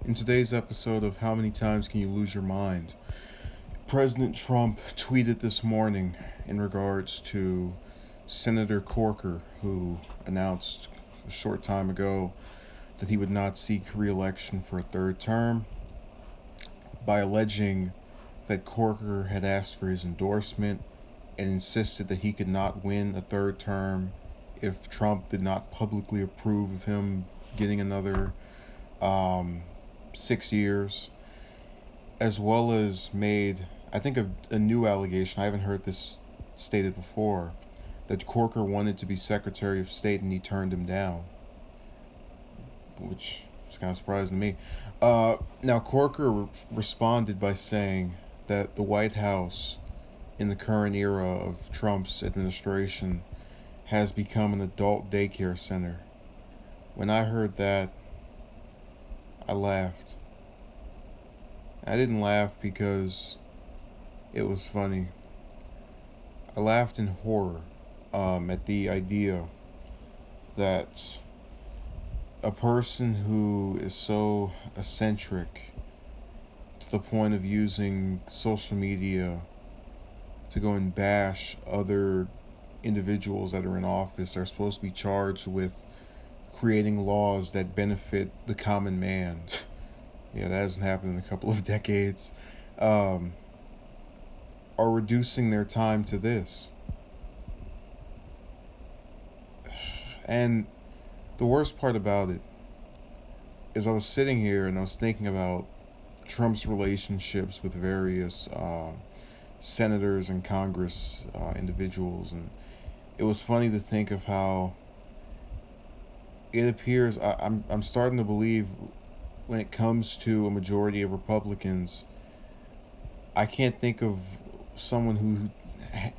In today's episode of How Many Times Can You Lose Your Mind, President Trump tweeted this morning in regards to Senator Corker, who announced a short time ago that he would not seek re-election for a third term, by alleging that Corker had asked for his endorsement and insisted that he could not win a third term if Trump did not publicly approve of him getting another 6 years, as well as made, I think, a new allegation. I haven't heard this stated before, that Corker wanted to be Secretary of State and he turned him down, which is kind of surprising to me. Now, Corker responded by saying that the White House, in the current era of Trump's administration, has become an adult daycare center. When I heard that, I laughed. I didn't laugh because it was funny. I laughed in horror at the idea that a person who is so eccentric to the point of using social media to go and bash other individuals that are in office are supposed to be charged with creating laws that benefit the common man. Yeah, that hasn't happened in a couple of decades. Are reducing their time to this. And the worst part about it is I was sitting here and I was thinking about Trump's relationships with various senators and Congress individuals, and it was funny to think of how it appears I'm starting to believe when it comes to a majority of Republicans, I can't think of someone who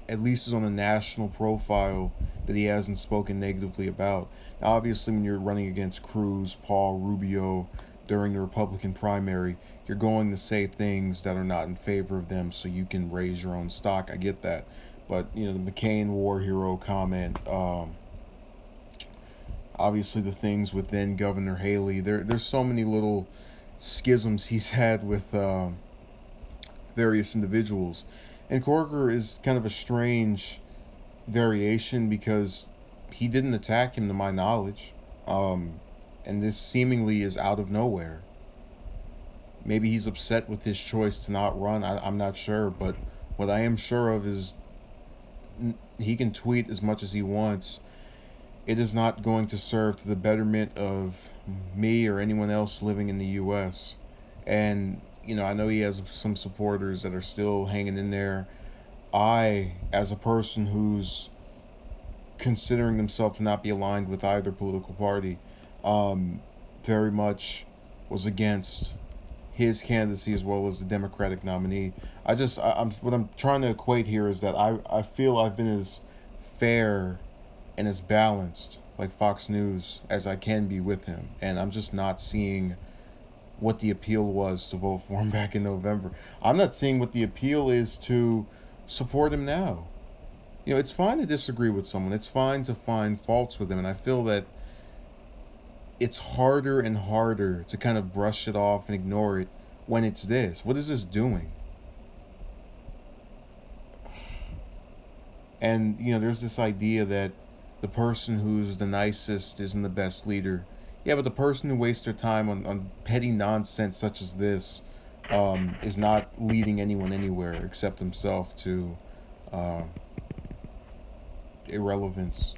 at least is on a national profile that he hasn't spoken negatively about. Now, obviously, when you're running against Cruz, Paul, Rubio during the Republican primary, you're going to say things that are not in favor of them so you can raise your own stock. I get that. But, the McCain war hero comment, obviously the things with then Governor Haley, there's so many little schisms he's had with various individuals. And Corker is kind of a strange variation because he didn't attack him to my knowledge. And this seemingly is out of nowhere. Maybe he's upset with his choice to not run. I'm not sure. But what I am sure of is he can tweet as much as he wants. It is not going to serve to the betterment of me or anyone else living in the U.S. And, I know he has some supporters that are still hanging in there. I, as a person who's considering himself to not be aligned with either political party, very much was against his candidacy as well as the Democratic nominee. What I'm trying to equate here is that I feel I've been as fair and as balanced, like Fox News, as I can be with him. And I'm just not seeing what the appeal was to vote for him back in November. I'm not seeing what the appeal is to support him now. It's fine to disagree with someone. It's fine to find faults with them. And I feel that it's harder and harder to kind of brush it off and ignore it when it's this. What is this doing? And, there's this idea that the person who's the nicest isn't the best leader. Yeah, but the person who wastes their time on petty nonsense such as this is not leading anyone anywhere except himself to irrelevance.